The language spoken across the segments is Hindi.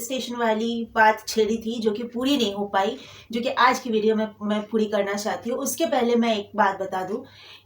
पुलिस स्टेशन वाली बात छेड़ी थी जो कि पूरी नहीं हो पाई, जो कि आज की वीडियो में मैं पूरी करना चाहती हूँ। उसके पहले मैं एक बात बता दूं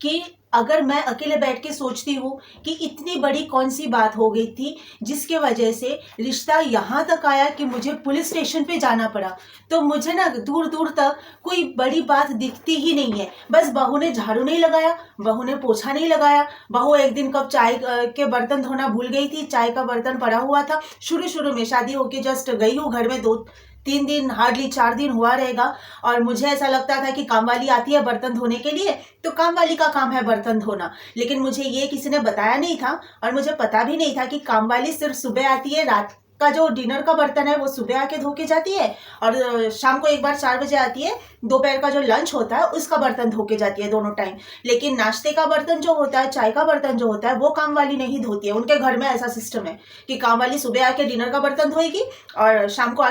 कि अगर मैं अकेले बैठ के सोचती हूँ कि इतनी बड़ी कौन सी बात हो गई थी जिसके वजह से रिश्ता यहाँ तक आया कि मुझे पुलिस स्टेशन पे जाना पड़ा, तो मुझे ना दूर दूर तक कोई बड़ी बात दिखती ही नहीं है। बस बहू ने झाड़ू नहीं लगाया, बहू ने पोछा नहीं लगाया, बहू एक दिन कब चाय के बर्तन धोना भूल गई थी, चाय का बर्तन पड़ा हुआ था। शुरू में शादी होके जस्ट गई हूँ घर में 2-3 दिन, हार्डली 4 दिन हुआ रहेगा, और मुझे ऐसा लगता था कि काम वाली आती है बर्तन धोने के लिए, तो काम वाली का काम है बर्तन धोना। लेकिन मुझे ये किसी ने बताया नहीं था, और मुझे पता भी नहीं था कि काम वाली सिर्फ सुबह आती है, रात का जो डिनर का बर्तन है वो सुबह आके धो के जाती है, और शाम को एक बार 4 बजे आती है, दोपहर का जो लंच होता है उसका बर्तन धो के जाती है दोनों टाइम। लेकिन नाश्ते का बर्तन जो होता है, चाय का बर्तन जो होता है, वो काम वाली नहीं धोती है। उनके घर में ऐसा सिस्टम है कि काम वाली सुबह आके डिनर का बर्तन धोएगी और शाम को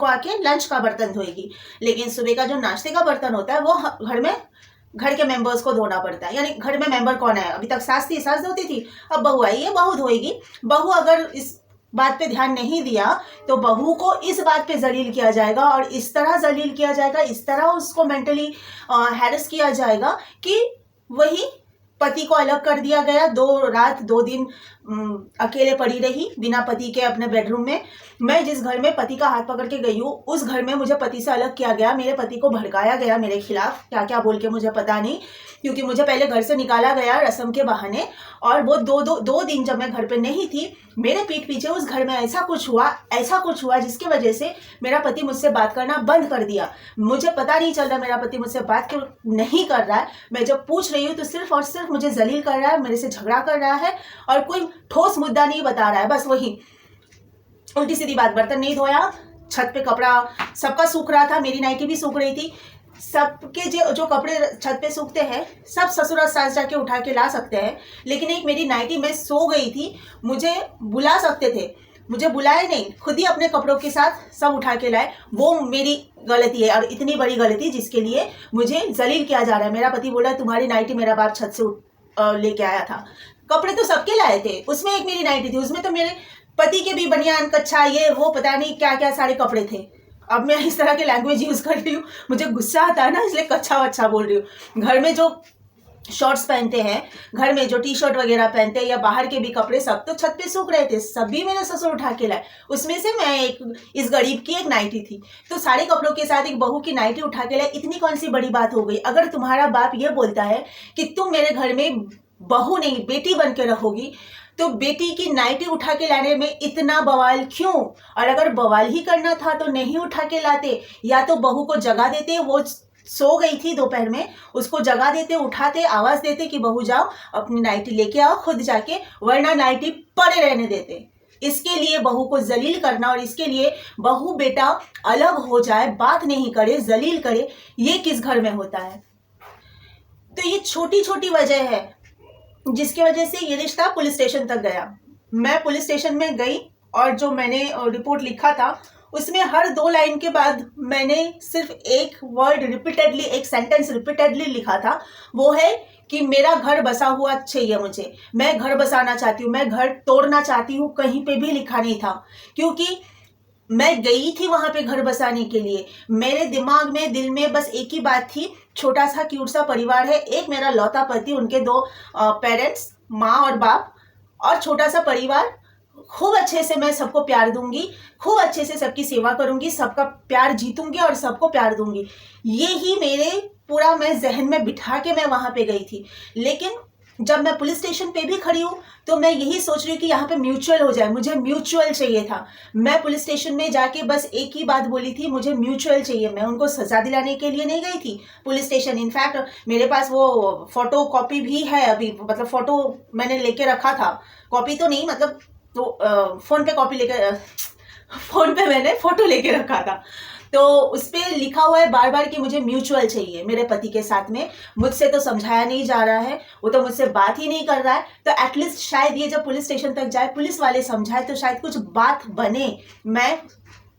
आके लंच का बर्तन धोएगी। लेकिन सुबह का जो नाश्ते का बर्तन होता है वो घर के मेंबर्स को धोना पड़ता है। यानी घर में मेंबर कौन है, अभी तक सास थी, सास धोती थी, अब बहू आई है, बहू धोएगी। बहू अगर इस बात पे ध्यान नहीं दिया तो बहू को इस बात पे जलील किया जाएगा, और इस तरह जलील किया जाएगा, इस तरह उसको मेंटली हैरेस किया जाएगा कि वही पति को अलग कर दिया गया। 2 रात 2 दिन अकेले पड़ी रही बिना पति के अपने बेडरूम में। मैं जिस घर में पति का हाथ पकड़ के गई हूँ उस घर में मुझे पति से अलग किया गया, मेरे पति को भड़काया गया मेरे खिलाफ, क्या क्या बोल के मुझे पता नहीं, क्योंकि मुझे पहले घर से निकाला गया रस्म के बहाने, और वो दो दिन जब मैं घर पे नहीं थी, मेरे पीठ पीछे उस घर में ऐसा कुछ हुआ जिसकी वजह से मेरा पति मुझसे बात करना बंद कर दिया। मुझे पता नहीं चल रहा मेरा पति मुझसे बात क्यों नहीं कर रहा है। मैं जब पूछ रही हूँ तो सिर्फ और सिर्फ मुझे जलील कर रहा है, मेरे से झगड़ा कर रहा है, और कोई ठोस मुद्दा नहीं बता रहा है। बस वही उल्टी सीधी बात, बर्तन नहीं धोया, छत पे कपड़ा सबका सूख रहा था, मेरी नाइटी भी सूख रही थी। सबके जो कपड़े छत पे सूखते हैं सब ससुराल सास जाके उठा के ला सकते हैं, लेकिन एक मेरी नाइटी, मैं सो गई थी, मुझे बुला सकते थे, मुझे बुलाए नहीं, खुद ही अपने कपड़ों के साथ सब उठा के लाए। वो मेरी गलती है, और इतनी बड़ी गलती जिसके लिए मुझे जलील किया जा रहा है। मेरा पति बोला तुम्हारी नाइटी मेरा बाप छत से लेके आया था। कपड़े तो सबके लाए थे, उसमें एक मेरी नाइटी थी, उसमें तो मेरे पति के भी बनियान, कच्छा, ये वो पता नहीं क्या क्या सारे कपड़े थे। अब मैं इस तरह की लैंग्वेज यूज कर रही हूँ, मुझे गुस्सा आता है ना, इसलिए कच्छा वच्छा बोल रही हूँ। घर में जो शॉर्ट्स पहनते हैं, घर में जो टी शर्ट वगैरह पहनते हैं, या बाहर के भी कपड़े, सब तो छत पे सूख रहे थे, सभी मेरे ससुर उठा के लाए। उसमें से मैं इस गरीब की एक नाइटी थी, तो सारे कपड़ों के साथ एक बहू की नाइटी उठा के लाए। इतनी कौन सी बड़ी बात हो गई? अगर तुम्हारा बाप ये बोलता है कि तुम मेरे घर में बहू नहीं बेटी बन के रहोगी, तो बेटी की नाइटी उठा के लाने में इतना बवाल क्यों? और अगर बवाल ही करना था तो नहीं उठा के लाते, या तो बहू को जगा देते, वो सो गई थी दोपहर में, उसको जगा देते, उठाते, आवाज देते कि बहू जाओ अपनी नाइटी लेके आओ खुद जाके, वरना नाइटी पड़े रहने देते। इसके लिए बहू को जलील करना, और इसके लिए बहू बेटा अलग हो जाए, बात नहीं करे, जलील करे, ये किस घर में होता है? तो ये छोटी छोटी वजह है जिसकी वजह से ये रिश्ता पुलिस स्टेशन तक गया। मैं पुलिस स्टेशन में गई, और जो मैंने रिपोर्ट लिखा था उसमें हर 2 लाइन के बाद मैंने सिर्फ एक वर्ड रिपीटेडली, एक सेंटेंस रिपीटेडली लिखा था, वो है कि मेरा घर बसा हुआ चाहिए मुझे, मैं घर बसाना चाहती हूँ, मैं घर तोड़ना चाहती हूँ। कहीं पे भी लिखा नहीं था, क्योंकि मैं गई थी वहां पे घर बसाने के लिए। मेरे दिमाग में, दिल में बस एक ही बात थी, छोटा सा क्यूट सा परिवार है, एक मेरा लौता पति, उनके 2 पेरेंट्स, माँ और बाप, और छोटा सा परिवार। खूब अच्छे से मैं सबको प्यार दूंगी, खूब अच्छे से सबकी सेवा करूंगी, सबका प्यार जीतूंगी और सबको प्यार दूंगी। ये ही मेरे पूरा मैं जहन में बिठा के मैं वहां पे गई थी। लेकिन जब मैं पुलिस स्टेशन पे भी खड़ी हूँ तो मैं यही सोच रही हूँ कि यहाँ पे म्यूचुअल हो जाए, मुझे म्यूचुअल चाहिए था। मैं पुलिस स्टेशन में जाके बस एक ही बात बोली थी, मुझे म्यूचुअल चाहिए। मैं उनको सजा दिलाने के लिए नहीं गई थी पुलिस स्टेशन। इनफैक्ट मेरे पास वो फोटो कॉपी भी है अभी, मतलब फोटो मैंने लेके रखा था, कॉपी तो नहीं, मतलब तो फोन पे मैंने फोटो लेके रखा था, तो उस पर लिखा हुआ है बार बार कि मुझे म्यूचुअल चाहिए मेरे पति के साथ में। मुझसे तो समझाया नहीं जा रहा है, वो तो मुझसे बात ही नहीं कर रहा है। तो एटलीस्ट शायद ये जब पुलिस स्टेशन तक जाए, पुलिस वाले समझाए, तो शायद कुछ बात बने, मैं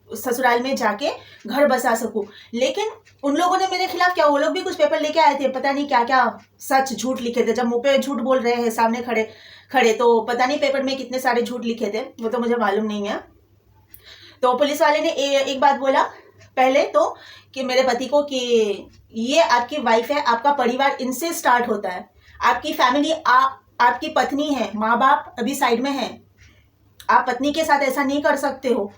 ससुराल में जाके घर बसा सकूं। लेकिन उन लोगों ने मेरे खिलाफ क्या, वो लोग भी कुछ पेपर लेके आए थे, पता नहीं क्या क्या सच झूठ लिखे थे। जब मुंह पे झूठ बोल रहे हैं सामने खड़े, तो पता नहीं पेपर में कितने सारे झूठ लिखे थे, वो तो मुझे मालूम नहीं है। तो पुलिस वाले ने एक बात बोला पहले तो कि मेरे पति को कि ये आपकी वाइफ है, आपका परिवार इनसे स्टार्ट होता है, आपकी फैमिली आपकी पत्नी है, माँ बाप अभी साइड में है, आप पत्नी के साथ ऐसा नहीं कर सकते हो।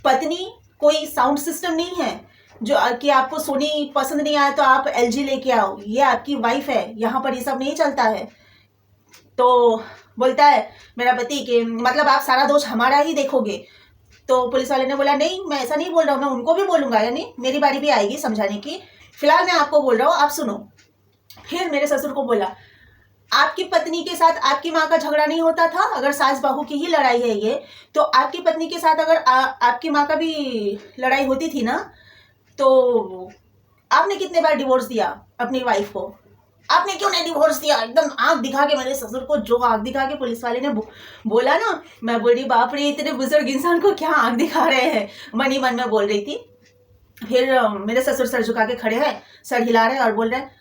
पत्नी कोई साउंड सिस्टम नहीं है जो कि आपको सोनी पसंद नहीं आया तो आप LG लेके आओ, ये आपकी वाइफ है, यहाँ पर ये सब नहीं चलता है। तो बोलता है मेरा पति कि मतलब आप सारा दोष हमारा ही देखोगे। तो पुलिस वाले ने बोला नहीं, मैं ऐसा नहीं बोल रहा हूँ, मैं उनको भी बोलूँगा, यानी मेरी बारी भी आएगी समझाने की, फिलहाल मैं आपको बोल रहा हूँ, आप सुनो। फिर मेरे ससुर को बोला आपकी पत्नी के साथ आपकी माँ का झगड़ा नहीं होता था? अगर सास बहू की ही लड़ाई है ये, तो आपकी पत्नी के साथ अगर आपकी माँ का भी लड़ाई होती थी ना, तो आपने कितने बार डिवोर्स दिया अपनी वाइफ को? आपने क्यों नहीं डिवोर्स दिया? एकदम आंख दिखा के, मेरे ससुर को जो आंख दिखा के पुलिस वाले ने बोला ना, मैं बोली बाप रे, इतने बुजुर्ग इंसान को क्या आंख दिखा रहे हैं, मन ही मन में बोल रही थी। फिर मेरे ससुर सर झुका के खड़े हैं, सर हिला रहे और बोल रहे हैं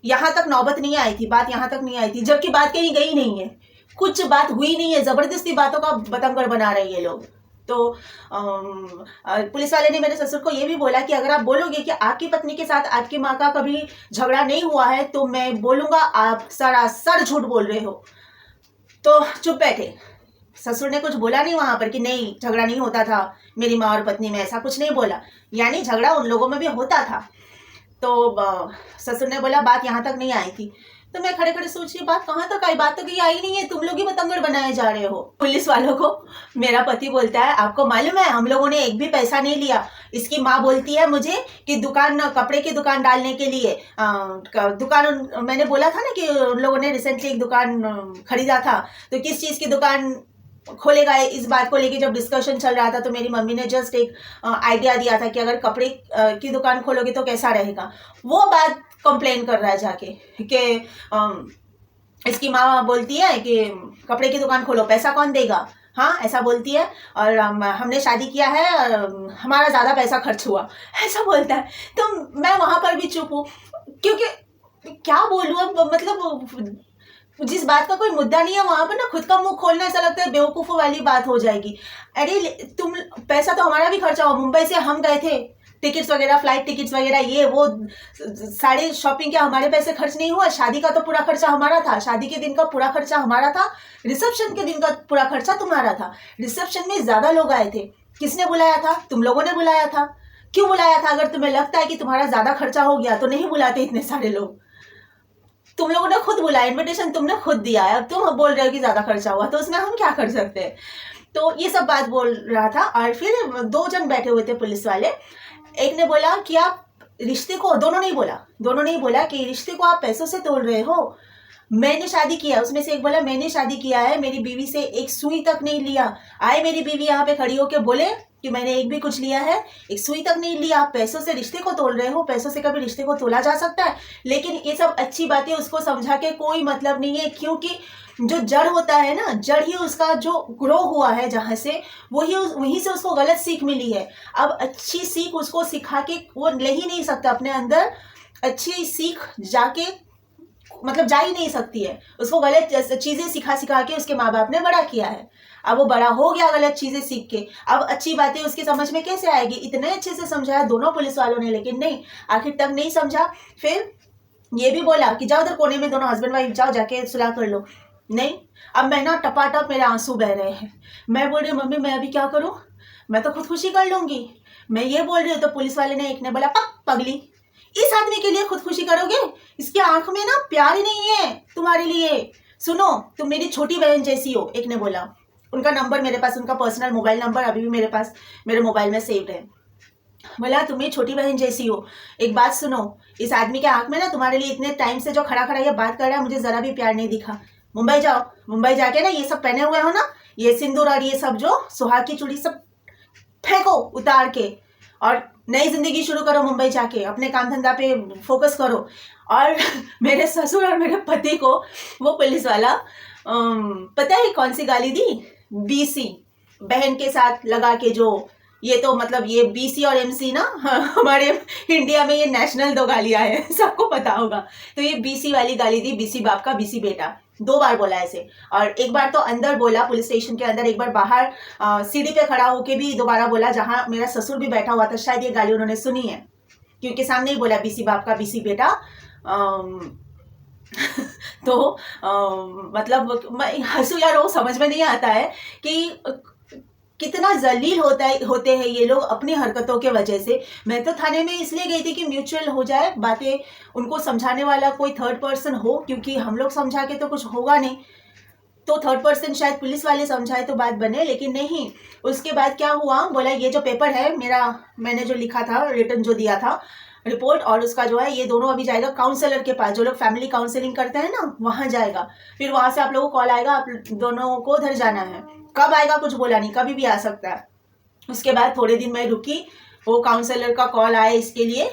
यहाँ तक नौबत नहीं आई थी, बात यहाँ तक नहीं आई थी, जबकि बात कहीं गई नहीं है, कुछ बात हुई नहीं है, जबरदस्ती बातों का बतंगड़ बना रहे हैं ये लोग। तो पुलिस वाले ने मेरे ससुर को ये भी बोला कि अगर आप बोलोगे कि आपकी पत्नी के साथ आपकी माँ का कभी झगड़ा नहीं हुआ है तो मैं बोलूँगा आप सरासर झूठ बोल रहे हो। तो चुप बैठे, ससुर ने कुछ बोला नहीं वहाँ पर कि नहीं झगड़ा नहीं होता था मेरी माँ और पत्नी में, ऐसा कुछ नहीं बोला, यानी झगड़ा उन लोगों में भी होता था। तो ससुर ने बोला बात यहाँ तक नहीं आई थी। तो मैं खड़े खड़े सोच रही बात कहाँ तक आई, बात तो कहीं आई नहीं है, तुम लोग ही बतंगड़ बनाए जा रहे हो। पुलिस वालों को मेरा पति बोलता है आपको मालूम है हम लोगों ने एक भी पैसा नहीं लिया। इसकी माँ बोलती है मुझे कि दुकान, कपड़े की दुकान डालने के लिए दुकान, मैंने बोला था ना कि उन लोगों ने रिसेंटली एक दुकान खरीदा था, तो किस चीज़ की दुकान खोलेगा इस बात को लेके जब डिस्कशन चल रहा था, तो मेरी मम्मी ने जस्ट एक आइडिया दिया था कि अगर कपड़े की दुकान खोलोगे तो कैसा रहेगा। वो बात कंप्लेन कर रहा है जाके कि इसकी माँ बोलती है कि कपड़े की दुकान खोलो, पैसा कौन देगा, हाँ ऐसा बोलती है, और हमने शादी किया है और हमारा ज़्यादा पैसा खर्च हुआ, ऐसा बोलता है। तो मैं वहाँ पर भी चुप हूँ, क्योंकि क्या बोलूँ अब, मतलब जिस बात का कोई मुद्दा नहीं है वहां पर ना खुद का मुंह खोलना ऐसा लगता है बेवकूफ़ों वाली बात हो जाएगी। अरे तुम, पैसा तो हमारा भी खर्चा हुआ, मुंबई से हम गए थे, टिकट्स वगैरह, फ्लाइट टिकट्स वगैरह, ये वो सारे शॉपिंग, क्या हमारे पैसे खर्च नहीं हुआ? शादी का तो पूरा खर्चा हमारा था, शादी के दिन का पूरा खर्चा हमारा था, रिसेप्शन के दिन का पूरा खर्चा तुम्हारा था। रिसेप्शन में ज़्यादा लोग आए थे, किसने बुलाया था? तुम लोगों ने बुलाया था। क्यों बुलाया था? अगर तुम्हें लगता है कि तुम्हारा ज़्यादा खर्चा हो गया तो नहीं बुलाते इतने सारे लोग, तुम लोगों ने खुद बुलाया, इनविटेशन तुमने खुद दिया है, अब तुम बोल रहे हो कि ज़्यादा खर्चा हुआ, तो उसमें हम क्या कर सकते हैं? तो ये सब बात बोल रहा था। और फिर दो जन बैठे हुए थे पुलिस वाले, एक ने बोला कि आप रिश्ते को, दोनों ने बोला कि रिश्ते को आप पैसों से तोड़ रहे हो, मैंने शादी किया, उसमें से एक बोला मैंने शादी किया है, मेरी बीवी से एक सुई तक नहीं लिया। आए मेरी बीवी यहाँ पे खड़ी होके बोले कि मैंने एक भी कुछ लिया है, एक सुई तक नहीं लिया, आप पैसों से रिश्ते को तोड़ रहे हो। पैसों से कभी रिश्ते को तोला जा सकता है? लेकिन ये सब अच्छी बातें उसको समझा के कोई मतलब नहीं है, क्योंकि जो जड़ होता है ना, जड़ ही उसका जो ग्रो हुआ है जहाँ से, वहीं से उसको गलत सीख मिली है। अब अच्छी सीख उसको सिखा के वो ले ही नहीं सकता अपने अंदर, अच्छी सीख जाके मतलब जा ही नहीं सकती है। उसको गलत चीज़ें सिखा के उसके माँ बाप ने बड़ा किया है। अब वो बड़ा हो गया गलत चीज़ें सीख के, अब अच्छी बातें उसकी समझ में कैसे आएगी? इतने अच्छे से समझाया दोनों पुलिस वालों ने, लेकिन नहीं, आखिर तक नहीं समझा। फिर ये भी बोला कि जाओ उधर कोने में दोनों हस्बैंड वाइफ जाओ, जाके सुलह कर लो। नहीं, अब मैं ना टपाटप मेरे आंसू बह रहे हैं। मैं बोल रही मम्मी मैं अभी क्या करूँ, मैं तो खुदकुशी कर लूँगी। मैं ये बोल रही हूँ तो पुलिस वाले ने एक ने बोला पगली, इस आदमी के लिए खुदकुशी करोगे? इसकी आंख में ना प्यार ही नहीं है तुम्हारे लिए। सुनो, तुम मेरी छोटी बहन जैसी हो, एक ने बोला। उनका नंबर मेरे पास, उनका पर्सनल मोबाइल नंबर अभी भी मेरे पास मेरे मोबाइल में सेव्ड है। बोला तुम मेरी छोटी बहन जैसी हो, एक बात सुनो, इस आदमी के आंख में ना तुम्हारे लिए इतने टाइम से जो खड़ा खड़ा ये बात कर रहा है, मुझे जरा भी प्यार नहीं दिखा। मुंबई जाओ, मुंबई जाके ना ये सब पहने हुए हो ना, ये सिंदूर और ये सब जो सुहाग की चूड़ी सब फेंको उतार के, और नई जिंदगी शुरू करो। मुंबई जाके अपने काम धंधा पे फोकस करो। और मेरे ससुर और मेरे पति को वो पुलिस वाला पता है कौन सी गाली दी? BC, बहन के साथ लगा के, जो ये तो मतलब ये BC और MC ना, हमारे इंडिया में ये नेशनल दो गालियाँ हैं, सबको पता होगा। तो ये BC वाली गाली दी, BC बाप का BC बेटा। 2 बार बोला ऐसे। और एक बार तो अंदर बोला, पुलिस स्टेशन के अंदर, एक बार बाहर सीढ़ी पे खड़ा होके भी दोबारा बोला, जहाँ मेरा ससुर भी बैठा हुआ था। शायद ये गाली उन्होंने सुनी है, क्योंकि सामने ही बोला बीसी बाप का बीसी बेटा। तो मतलब मैं हंसू या रो समझ में नहीं आता है कि कितना जलील होते हैं ये लोग अपनी हरकतों के वजह से। मैं तो थाने में इसलिए गई थी कि म्यूचुअल हो जाए बातें, उनको समझाने वाला कोई थर्ड पर्सन हो, क्योंकि हम लोग समझा के तो कुछ होगा नहीं, तो थर्ड पर्सन शायद पुलिस वाले समझाए तो बात बने, लेकिन नहीं। उसके बाद क्या हुआ, बोला ये जो पेपर है मेरा, मैंने जो लिखा था, रिटर्न जो दिया था रिपोर्ट, और उसका जो है ये दोनों अभी जाएगा काउंसलर के पास, जो लोग फैमिली काउंसलिंग करते हैं ना, वहाँ जाएगा। फिर वहाँ से आप लोगों को कॉल आएगा, आप दोनों को उधर जाना है। कब आएगा कुछ बोला नहीं, कभी भी आ सकता है। उसके बाद थोड़े दिन मैं रुकी, वो काउंसलर का कॉल आया इसके लिए,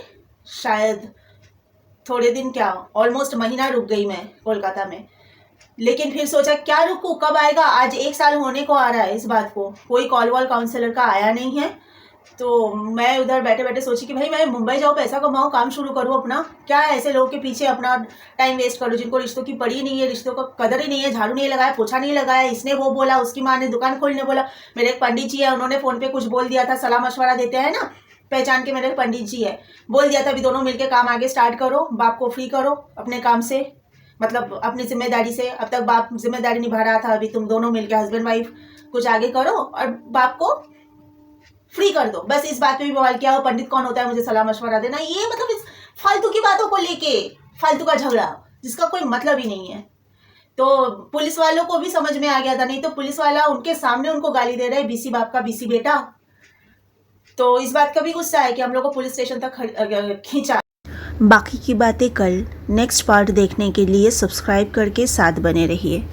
शायद थोड़े दिन क्या ऑलमोस्ट महीना रुक गई मैं कोलकाता में। लेकिन फिर सोचा क्या रुकूं, कब आएगा, आज 1 साल होने को आ रहा है इस बात को, कोई कॉल वॉल काउंसलर का आया नहीं है। तो मैं उधर बैठे बैठे सोची कि भाई मैं मुंबई जाऊँ, पैसा कमाऊँ, काम शुरू करूँ अपना, क्या है ऐसे लोगों के पीछे अपना टाइम वेस्ट करूँ जिनको रिश्तों की पड़ी नहीं है, रिश्तों का कदर ही नहीं है, झाड़ू नहीं लगाया, पोछा नहीं लगाया, इसने वो बोला, उसकी माँ ने दुकान खोलने बोला। मेरे एक पंडित जी है, उन्होंने फ़ोन पे कुछ बोल दिया था, सलाह मशवरा देते हैं ना, पहचान के मेरे पंडित जी है, बोल दिया था अभी दोनों मिलकर काम आगे स्टार्ट करो, बाप को फ्री करो अपने काम से, मतलब अपनी जिम्मेदारी से। अब तक बाप जिम्मेदारी निभा रहा था, अभी तुम दोनों मिलकर हस्बैंड वाइफ कुछ आगे करो और बाप को फ्री कर दो। बस इस बात पे भी बवाल किया, वो पंडित कौन होता है मुझे सलाह मशवरा देना, ये मतलब इस फालतू की बातों को लेके फालतू का झगड़ा जिसका कोई मतलब ही नहीं है। तो पुलिस वालों को भी समझ में आ गया था, नहीं तो पुलिस वाला उनके सामने उनको गाली दे रहा है, बीसी बाप का बीसी बेटा। तो इस बात का भी गुस्सा है कि हम लोग को पुलिस स्टेशन तक खींचा। बाकी की बातें कल नेक्स्ट पार्ट देखने के लिए सब्सक्राइब करके साथ बने रहिए।